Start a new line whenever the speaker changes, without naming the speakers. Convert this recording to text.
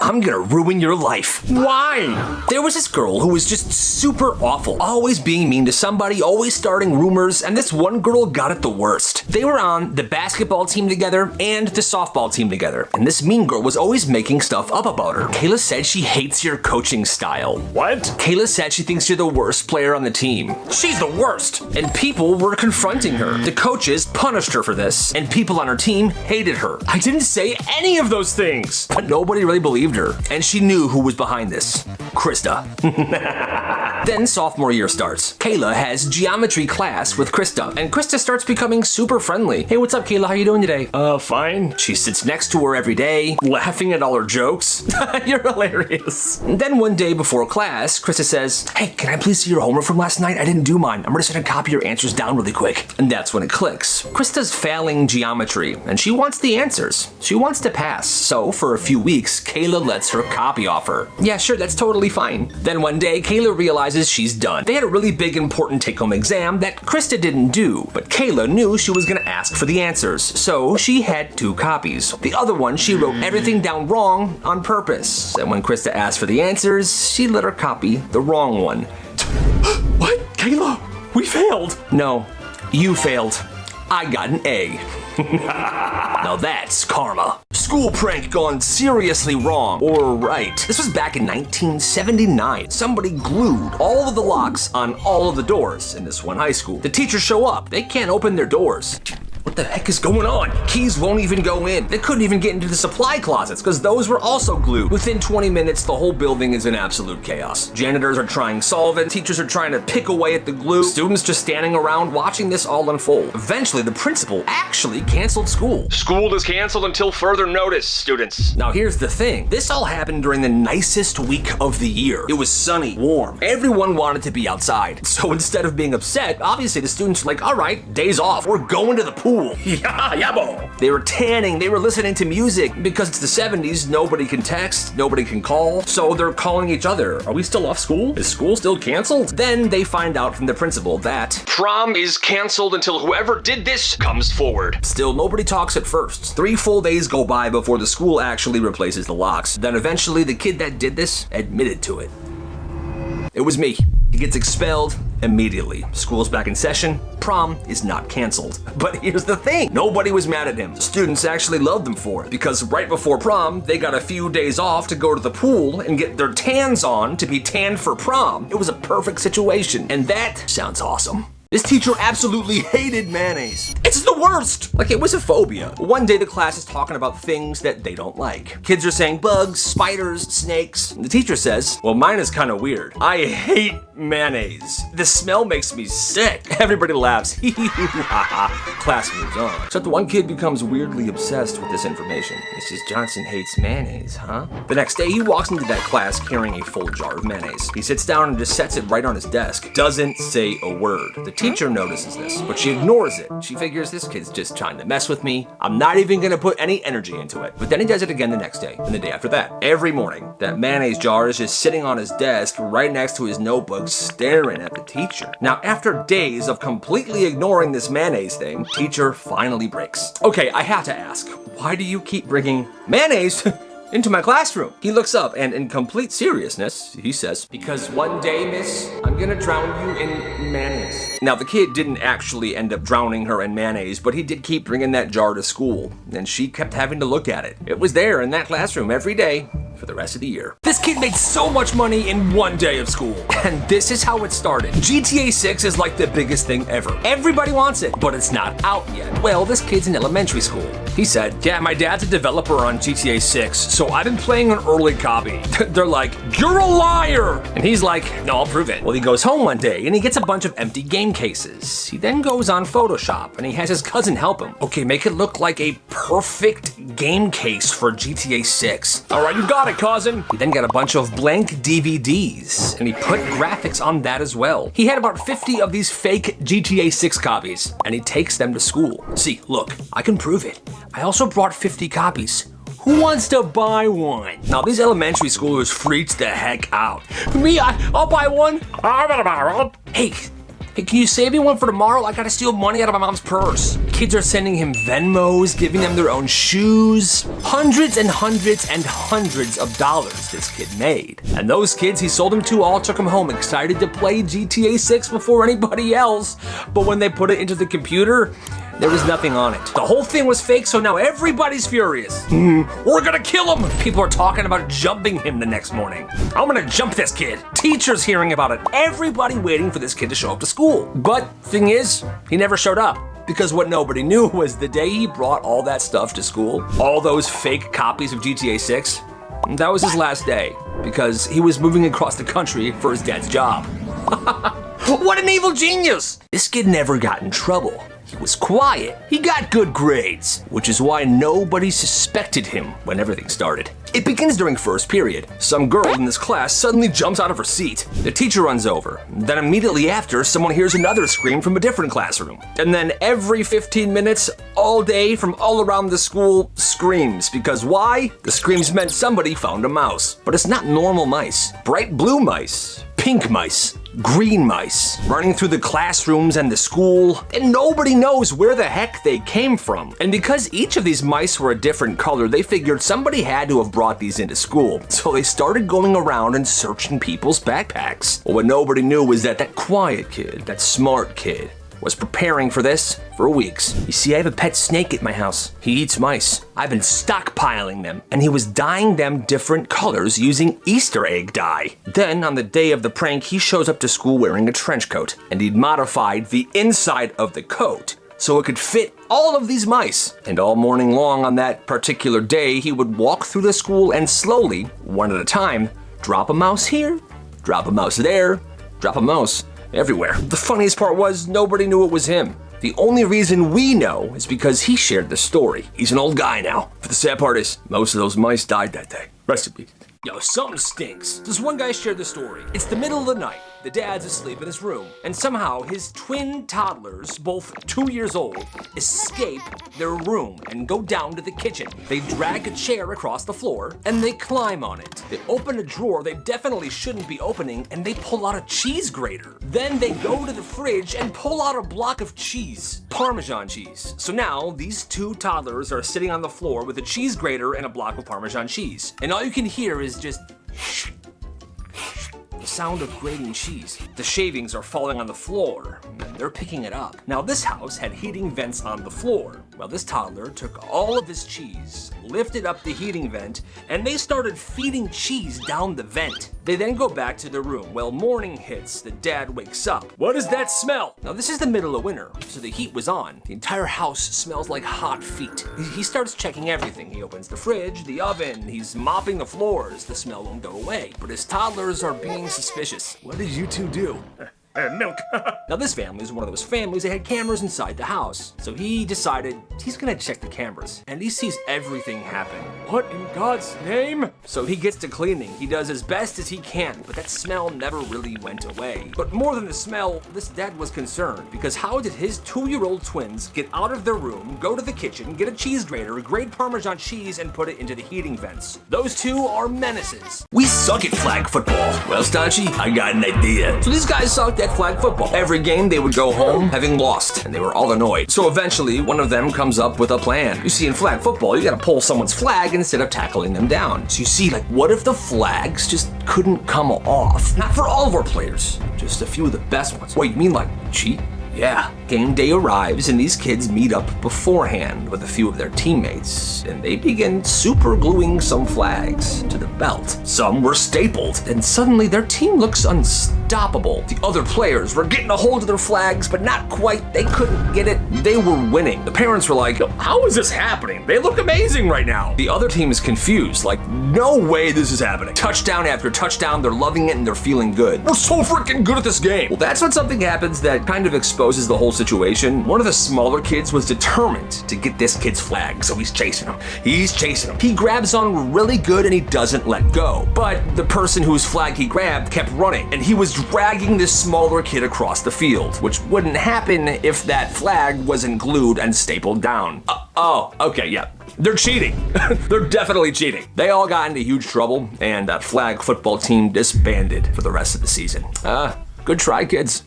I'm gonna ruin your life. Why? There was this girl who was just super awful, always being mean to somebody, always starting rumors, and this one girl got it the worst. They were on the basketball team together and the softball team together, and this mean girl was always making stuff up about her. Kayla said she hates your coaching style. What? Kayla said she thinks you're the worst player on the team. She's the worst! And people were confronting her. The coaches punished her for this, and people on her team hated her. I didn't say any of those things! But nobody really believed her, and she knew who was behind this. Krista. Then sophomore year starts. Kayla has geometry class with Krista, and Krista starts becoming super friendly. Hey, what's up, Kayla? How you doing today? Fine. She sits next to her every day, laughing at all her jokes. You're hilarious. And then one day before class, Krista says, hey, can I please see your homework from last night? I didn't do mine. I'm gonna send a copy of your answers down really quick. And that's when it clicks. Krista's failing geometry, and she wants the answers. She wants to pass. So for a few weeks, Kayla lets her copy off her. Yeah, sure, that's totally fine. Then one day, Kayla realizes she's done. They had a really big important take-home exam that Krista didn't do, but Kayla knew she was gonna ask for the answers, so she had 2 copies. The other one, she wrote everything down wrong on purpose, and when Krista asked for the answers, she let her copy the wrong one. What? Kayla, we failed! No, you failed. I got an A. Now that's karma. School prank gone seriously wrong, or right. This was back in 1979. Somebody glued all of the locks on all of the doors in this one high school. The teachers show up. They can't open their doors. What the heck is going on? Keys won't even go in. They couldn't even get into the supply closets because those were also glued. Within 20 minutes, the whole building is in absolute chaos. Janitors are trying solvent, teachers are trying to pick away at the glue, students just standing around watching this all unfold. Eventually, the principal actually canceled school. School is canceled until further notice, students. Now here's the thing. This all happened during the nicest week of the year. It was sunny, warm. Everyone wanted to be outside. So instead of being upset, obviously the students were like, all right, days off. We're going to the pool. Yeah, boy. They were tanning, they were listening to music. Because it's the 70s, nobody can text, nobody can call, so they're calling each other. Are we still off school? Is school still canceled? Then they find out from the principal that prom is canceled until whoever did this comes forward. Still, nobody talks at first. 3 full days go by before the school actually replaces the locks. Then eventually, the kid that did this admitted to it. It was me. He gets expelled immediately. School's back in session. Prom is not canceled. But here's the thing. Nobody was mad at him. The students actually loved him for it because right before prom, they got a few days off to go to the pool and get their tans on to be tanned for prom. It was a perfect situation. And that sounds awesome. This teacher absolutely hated mayonnaise. It's the worst! Like, it was a phobia. One day the class is talking about things that they don't like. Kids are saying bugs, spiders, snakes. And the teacher says, well, mine is kind of weird. I hate mayonnaise. The smell makes me sick. Everybody laughs. Class moves on. Except the one kid becomes weirdly obsessed with this information. Mrs. Johnson hates mayonnaise, huh? The next day, he walks into that class carrying a full jar of mayonnaise. He sits down and just sets it right on his desk. Doesn't say a word. The teacher notices this, but she ignores it. She figures this kid's just trying to mess with me. I'm not even gonna put any energy into it. But then he does it again the next day, and the day after that. Every morning, that mayonnaise jar is just sitting on his desk right next to his notebook, staring at the teacher. Now, after days of completely ignoring this mayonnaise thing, teacher finally breaks. Okay, I have to ask, why do you keep bringing mayonnaise into my classroom? He looks up and in complete seriousness, he says, because one day, miss, I'm gonna drown you in mayonnaise. Now, the kid didn't actually end up drowning her in mayonnaise, but he did keep bringing that jar to school, and she kept having to look at it. It was there in that classroom every day for the rest of the year. This kid made so much money in one day of school. And this is how it started. GTA 6 is like the biggest thing ever. Everybody wants it, but it's not out yet. Well, this kid's in elementary school. He said, yeah, my dad's a developer on GTA 6, so I've been playing an early copy. They're like, you're a liar! And he's like, no, I'll prove it. Well, he goes home one day and he gets a bunch of empty game cases. He then goes on Photoshop and he has his cousin help him. Okay, make it look like a perfect game case for GTA 6. All right, you got it, cousin. He then got a bunch of blank DVDs and he put graphics on that as well. He had about 50 of these fake GTA 6 copies and he takes them to school. See, look, I can prove it. I also brought 50 copies. Who wants to buy one? Now, these elementary schoolers freaked the heck out. Me, I'll buy one. I'm gonna buy one. Hey, Hey, can you save me one for tomorrow? I gotta steal money out of my mom's purse. Kids are sending him Venmos, giving them their own shoes. Hundreds and hundreds and hundreds of dollars this kid made. And those kids he sold them to all took him home excited to play GTA 6 before anybody else. But when they put it into the computer, there was nothing on it. The whole thing was fake, so now everybody's furious. We're gonna kill him! People are talking about jumping him the next morning. I'm gonna jump this kid. Teachers hearing about it. Everybody waiting for this kid to show up to school. But thing is, he never showed up. Because what nobody knew was the day he brought all that stuff to school, all those fake copies of GTA 6, that was his last day. Because he was moving across the country for his dad's job. What an evil genius! This kid never got in trouble. He was quiet. He got good grades, which is why nobody suspected him when everything started. It begins during first period. Some girl in this class suddenly jumps out of her seat. The teacher runs over. Then immediately after, someone hears another scream from a different classroom. And then every 15 minutes, all day, from all around the school, screams. Because why? The screams meant somebody found a mouse. But it's not normal mice. Bright blue mice. Pink mice. Green mice running through the classrooms and the school, and nobody knows where the heck they came from. And because each of these mice were a different color, they figured somebody had to have brought these into school. So they started going around and searching people's backpacks. Well, what nobody knew was that that quiet kid, that smart kid, was preparing for this for weeks. You see, I have a pet snake at my house. He eats mice. I've been stockpiling them, and he was dyeing them different colors using Easter egg dye. Then, on the day of the prank, he shows up to school wearing a trench coat, and he'd modified the inside of the coat so it could fit all of these mice. And all morning long on that particular day, he would walk through the school and slowly, one at a time, drop a mouse here, drop a mouse there, drop a mouse everywhere. The funniest part was nobody knew it was him. The only reason we know is because he shared the story. He's an old guy now. But the sad part is, most of those mice died that day. Rest in peace. Yo, something stinks. This one guy shared the story. It's the middle of the night. The dad's asleep in his room, and somehow his twin toddlers, both 2 years old, escape their room and go down to the kitchen. They drag a chair across the floor, and they climb on it. They open a drawer they definitely shouldn't be opening, and they pull out a cheese grater. Then they go to the fridge and pull out a block of cheese, Parmesan cheese. So now, these two toddlers are sitting on the floor with a cheese grater and a block of Parmesan cheese. And all you can hear is just the sound of grating cheese. The shavings are falling on the floor, and they're picking it up. Now, this house had heating vents on the floor. Well, this toddler took all of his cheese, lifted up the heating vent, and they started feeding cheese down the vent. They then go back to their room. Well, morning hits, the dad wakes up. What is that smell? Now, this is the middle of winter, so the heat was on. The entire house smells like hot feet. He starts checking everything. He opens the fridge, the oven, he's mopping the floors. The smell won't go away. But his toddlers are being suspicious. What did you two do? Milk. Now, this family is one of those families that had cameras inside the house. So he decided he's gonna check the cameras. And he sees everything happen. What in God's name? So he gets to cleaning. He does as best as he can, but that smell never really went away. But more than the smell, this dad was concerned, because how did his 2-year-old twins get out of their room, go to the kitchen, get a cheese grater, grate Parmesan cheese, and put it into the heating vents? Those two are menaces. We suck at flag football. Well, Stachi, I got an idea. So these guys sucked at flag football. Every game they would go home having lost, and they were all annoyed. So eventually, one of them comes up with a plan. You see, in flag football, you gotta pull someone's flag instead of tackling them down. So you see, like, what if the flags just couldn't come off? Not for all of our players, just a few of the best ones. Wait, you mean like cheat? Yeah. Game day arrives and these kids meet up beforehand with a few of their teammates, and they begin super gluing some flags to the belt. Some were stapled, and suddenly their team looks unstoppable. The other players were getting a hold of their flags, but not quite. They couldn't get it. They were winning. The parents were like, how is this happening? They look amazing right now. The other team is confused, like, no way this is happening. Touchdown after touchdown, they're loving it and they're feeling good. We're so freaking good at this game. Well, that's when something happens that kind of exposes the whole situation. One of the smaller kids was determined to get this kid's flag, so he's chasing him. He grabs on really good and he doesn't let go. But the person whose flag he grabbed kept running, and he was dragging this smaller kid across the field, which wouldn't happen if that flag wasn't glued and stapled down. Oh, okay, yeah. They're cheating. They're definitely cheating. They all got into huge trouble, and that flag football team disbanded for the rest of the season. Good try, kids.